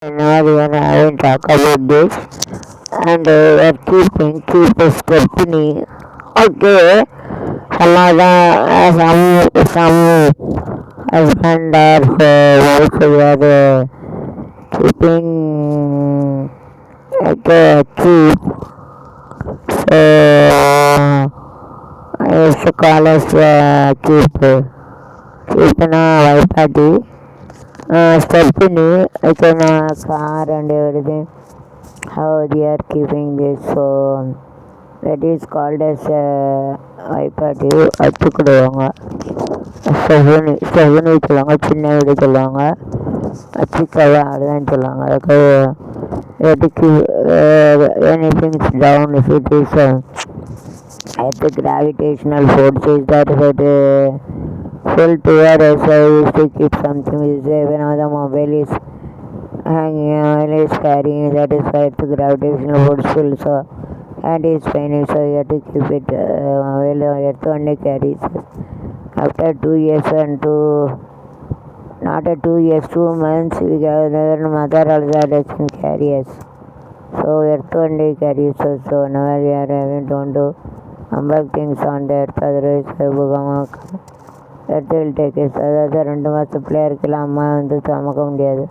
Now we are having talk about this and we are keep a company. Okay, some husband or wife we are keeping keep. So I used to call us keep in a wife party. Stephanie, I can car and everything. How they are keeping this, so that is called as iPad வச்சுக்கிடுவாங்க. Stephanie சொல்லுவாங்க, சின்ன வீடு சொல்லுவாங்க, சிக்காவை அதுதான் சொல்லுவாங்க. அதுக்கு எதுக்கு anythings down if it is at the gravitational force is that full to where I used to keep something is when the mobile is hanging while is carrying that is why the gravitational force full so and is spinning so you have to keep it while earth only carries after 2 years and not a 2 years 2 months we have another mother also doesn't carry us so earth only carries us so now we are having to unbug things on the earth otherwise earth will take us அதாவது 2 மாதம் பிள்ளையாக இருக்கலாம் அம்மா சுமக்க முடியாது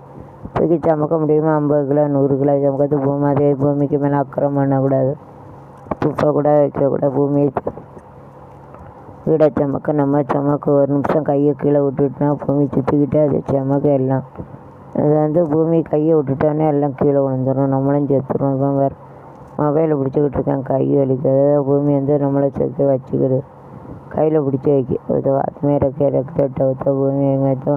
தூக்கி சுமக்க முடியுமா 50 கிலோ 100 கிலோ சுமக்கிறது பூமி அதே பூமிக்கு மேலே அக்கிரமம் பண்ணக்கூடாது துப்பை கூட வைக்கக்கூடாது பூமியை வீடை சுமக்க நம்ம சுமக்க ஒரு நிமிஷம் கையை கீழே விட்டுட்டோம்னா பூமி சுற்றிக்கிட்டே அது சுமக்க எல்லாம் அது பூமி கையை விட்டுட்டோன்னே எல்லாம் கீழே விழுந்துடும் நம்மளும் செத்துடும் இப்போ வேறு மொபைலை பிடிச்சிக்கிட்டு இருக்கேன் கை வலிக்கிறது பூமி நம்மளை சேர்த்து வச்சுக்கிது கையில் பிடிச்சி வைக்க आत्मे रखे रखते तो भूमि आएंगे तो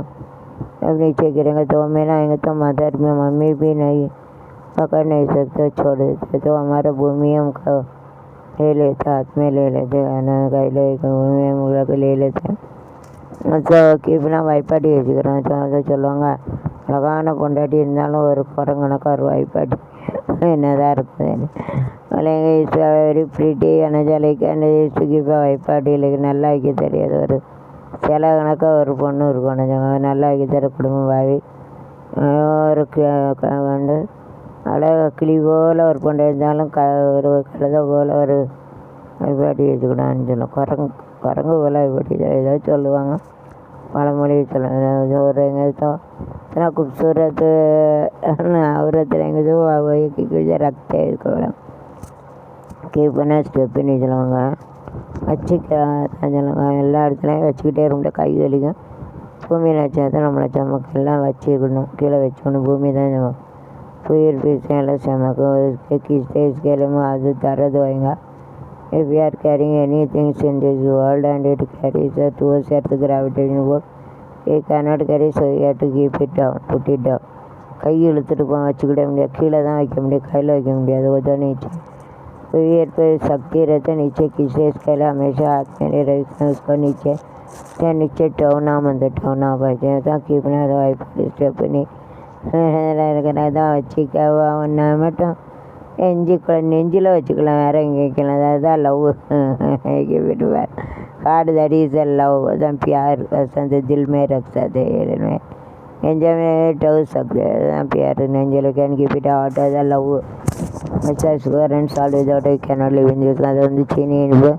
अब नीचे गिरेंगे तो मेरा आएंगे तो मदर में मम्मी भी नहीं पकड़ नहीं सकते छोड़ देते तो हमारा भूमि हमको ले लेता हाथ में ले लेते खाना கையில் भूमि हम लोग ले लेते ஸோ கீப்னா வாய்ப்பாட்டி வச்சுக்கிறோம் ஸோ சொல்லுவாங்க அழகான பொண்டாட்டி இருந்தாலும் ஒரு குரங்கணக்காக ஒரு வாய்ப்பாட்டி என்னதான் இருக்குது is very pretty energetic and use to give வாய்ப்பாட்டிகளுக்கு நல்லா வைக்க தெரியாது ஒரு சில கணக்காக ஒரு பொண்ணு இருக்கணும் நல்லா வைக்க தர குடும்பம் பாவி ஒரு வந்து அழகாக கிளி போல் ஒரு பொண்ணு இருந்தாலும் ஒரு கழுதை போல் ஒரு வாய்ப்பாட்டி வச்சுக்கணும்னு சொல்லுவோம் குரங்கு போல் வாய்ப்பாட்டி ஏதோ சொல்லுவாங்க பழமொழி சொல்லுவாங்க ஒரு எங்கேதோ इतना खूबसूरत औरत रहेंगे जो वही की रखते हैं इसको கீப்பனா ஸ்டெப்புன்னு சொல்லுவாங்க சொல்லுவாங்க எல்லா இடத்துலையும் வச்சுக்கிட்டே இருந்த கை வலிக்கும் பூமியில் வச்சா தான் நம்மளை சமக்கு எல்லாம் வச்சுக்கணும் கீழே வச்சுக்கணும் பூமி தான் சமக்கும் புயல் பீசம் எல்லாம் சமக்கும் ஒரு கிஸ்டேஸ்கேலும் அது தரது வைங்க if we are carrying anything in this world and it carries towards earth gravitational force it cannot carry so you have to keep it down put it down கை இழுத்துட்டு வச்சுக்கிட முடியாது கீழே தான் வைக்க முடியாது கையில் வைக்க முடியாது உதவி नीचे पेड़ पे शक्ति रहते नीचे किसे इसके लिए हमेशा हाथ में रखते हैं उसको नीचे या नीचे टोना पाते हैं कीपना वाइफ स्टेप தான் வச்சுக்கவா ஒன்றா மட்டும் நெஞ்சில் வச்சுக்கலாம் வேறு எங்கே வைக்கலாம் அதுதான் லவ் விட்டுவார் காடு தட் இஸ் अ लव अதான் प्यार वसंत दिल में रखता थे நெஞ்ச में टव सकते अதான் प्यार நெஞ்சில் கேன் கீப் இட் ஹாட் அதான் லவ் வச்சா sugar and salt without I cannot live in this அது சீனி இனிப்பு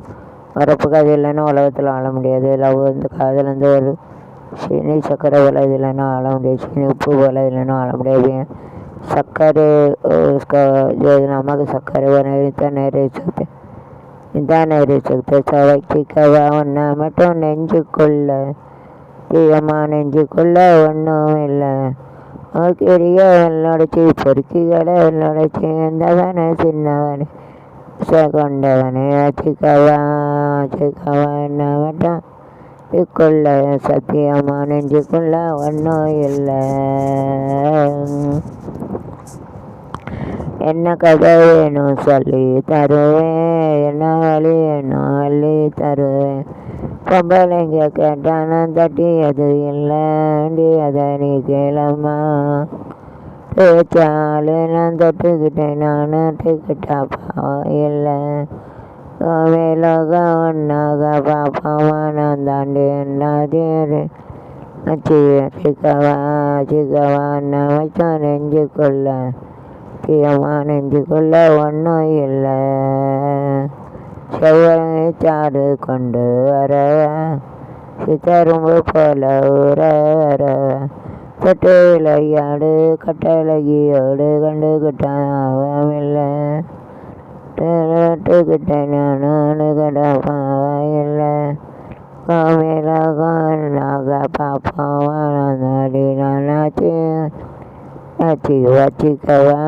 உரப்புக்கு அது இல்லைன்னா உலகத்தில் வாழ முடியாது லவ் காதில் ஒரு சீனி சர்க்கரை போல் இது இல்லைன்னா வாழ முடியாது சீனி உப்பு போல் இல்லைன்னா வாழ முடியாது சர்க்கரை நமக்கு சர்க்கரை தான் நிறைய सकते இதான் நிறைய सकते சவைச்சிக்கவா ஒன்றா மட்டும் நெஞ்சுக்குள்ள தீயம்மா நெஞ்சுக்குள்ள ஒன்றும் இல்லை பெரிய வெள்ளோடச்சி பொறுக்கிகளை வெள்ளோடச்சி இருந்தவனே சின்னவனே கொண்டவனே வச்சுக்கவா என்ன மட்டும் இதுக்குள்ள சத்தியமா நெஞ்சுக்குள்ள ஒன்றும் இல்லை என்ன கதை வேணும் சொல்லி தருவேன் என்ன வழி வேணும் அள்ளி தருவேன் பொம்பளைங்க கேட்டானா தட்டி அது இல்லைண்டி அதை நீ கேளம்மா பேச்சாலு நான் தொட்டுக்கிட்டேன் நானும் டிக்கிட்டா பாவம் இல்லை மேலோக ஒன்றாக பாப்பாமா நான் தாண்டி என்னாதே சிக்கவா சிக்கவா நமச்சம் நெஞ்சுக்குள்ள தீயமா நெஞ்சுக்குள்ள ஒன்றும் இல்லை. செவ்வரங்கை சாறு கொண்டு வரவா சித்தரும்பு போல ஊற வரவா தொட்டு விளையாடு கட்டழகியோடு கண்டுகிட்டாமில்லை கிட்ட நானு கடப்பாயில்லை கோவிலாக பாப்பாவாடி நானாச்சு வச்சிக்கவா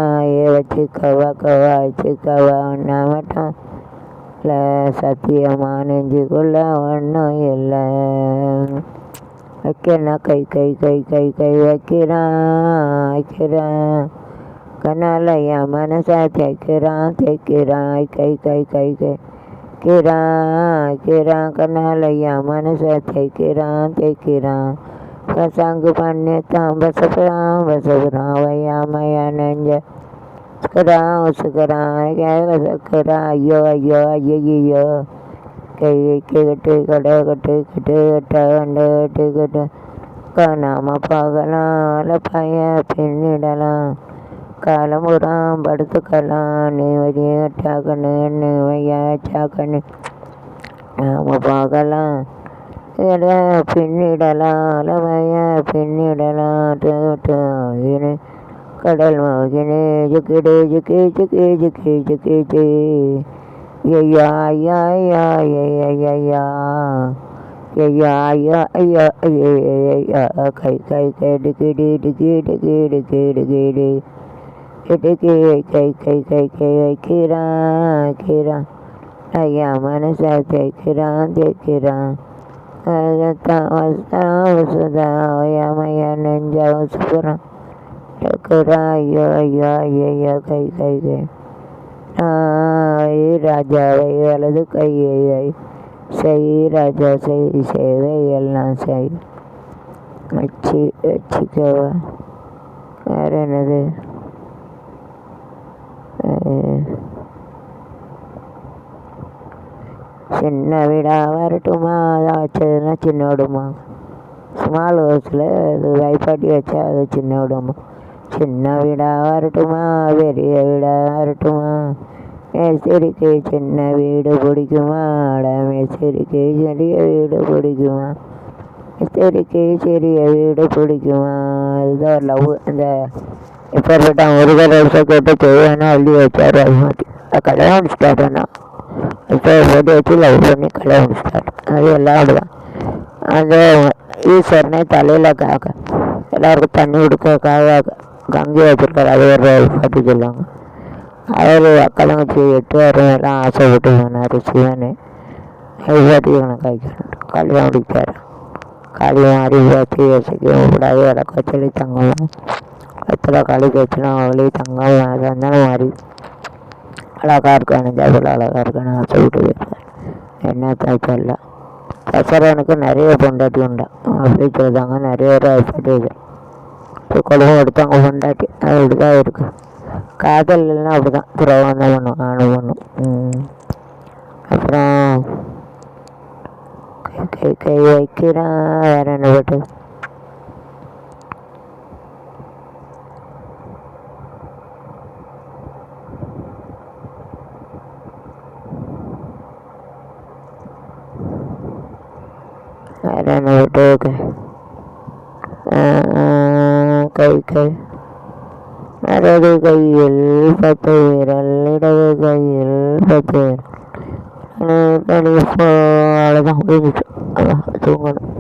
வச்சிக்கவா வச்சிக்கவா ஒன்றா மட்டும் இல்லை சத்தியமா நெஞ்சுக்குள்ள ஒன்றும் இல்லை. வைக்கிறா கை கை கை கை கை வைக்கிறான் கண்ணால் என் மனசை தேய்க்கிறான் கை கை கை கை வைக்கிறான் கண்ணால் என் மனசை தேய்க்கிறான் பசாங்கு பண்ணித்தான் பசப்புறான் வையாமையா நெஞ்ச உசுக்கிறான் ஐயோ ஐயோ ஐயோ கை கட்டு கடை கட்டு காணாம போகலாம் பையன் பின்னிடலாம் காலமுறாம் படுத்துக்கலாம் நீ வழியாக்கண்ணு வையாச்சாக்கண்ணு நாம போகலாம் பின்னிடலாம் பின்னிடலாம் கடல் மோகினே ஜுக்கிடு ஜுக்கி ஜுக்கி ஜுக்கி ஜுக்கி ஜி ஐயா ஐயா ஐயா ஐயா ஐயா ஐயா ஐயா ஐயா கை கை கை டிக்கிடி டிக்கி டிக்கி டிக்கி டிக்கிடி டிக்கி கை கை கை கை வைக்கிறான் ஐயா மனசை தேய்க்கிறான் வசுதா ஐயா நெஞ்ச வசுப்புறான் ஐயோ ஐயோ ஐயா கை கை கை ராஜாவை வலது கையை செய் ராஜா சேவை எல்லாம் செய் வச்சிக்கவா வேறு என்னது சின்ன வீடா வரட்டுமா அதான் வச்சதுன்னா சின்ன விடுமா ஸ்மால் ஹவுஸில் அது வைப்பாட்டி வச்சா அது சின்ன விடுமா சின்ன வீடா வரட்டுமா பெரிய வீடா வரட்டுமா மேஸ்திரிக்கு சின்ன வீடு பிடிக்குமா மேஸ்திரிக்கு சிறிய வீடு பிடிக்குமா மேஸ்திரிக்கு சிறிய வீடு பிடிக்குமா அதுதான் ஒரு லவ். அந்த எப்பேற்பட்ட ஒரு வருஷ கேட்டு தேவையான அள்ளி வச்சார் அது மாதிரி கல்யாணம் முடிச்சிட்டாருன்னா இப்போ போட்டு வச்சு லவ் பண்ணி கல்யாணம் முடிச்சிட்டாரு. அது எல்லாம் அப்படிதான். அந்த ஈஸ்வரனே தலையில் எல்லாருக்கும் தண்ணி கொடுக்கறதுக்காக கங்கை வச்சுருக்காரு. அது ஒரு பாட்டு சொல்லுவாங்க. அதில் அக்கலங்கச்சி 8 வாரம் எல்லாம் ஆசைப்பட்டு போனார் சிவன். பாட்டி எனக்கு கல்யாணம் முடிச்சார். காளியம் அறிவாத்தி வச்சுக்க கூடாது விளக்க சொல்லி தங்கலாம் வெத்தலை களிக்கு வச்சுனா அவளே தங்கம் இருந்தாலும் மாதிரி அழகாக இருக்கானு ஜாபில் அழகாக இருக்கானு ஆசைப்பட்டு போயிருக்கார். என்ன தாய்ச்சல்ல தசரனுக்கு நிறைய பொண்டாட்டி உண்டா அப்படி சொல்லுதாங்க. நிறைய பேர் ஆசைப்பட்டு குடும்பம் எடுத்தாங்க பொண்டாட்டி. அது இப்படி தான் இருக்குது. காதல் இல்லைன்னா அப்படி தான் துறவம் தான் பண்ணும் ஆணும் பண்ணும். அப்புறம் கை கை கை வைக்கிறான் வேறு என்ன பாட்டு வேறு என்ன பாட்டு கை கை இடது கையில் 10 விரல் இடது கையில் 10 விரல் அவ்வளோதான் முடிஞ்சிச்சு. அதான் தூங்கணும்.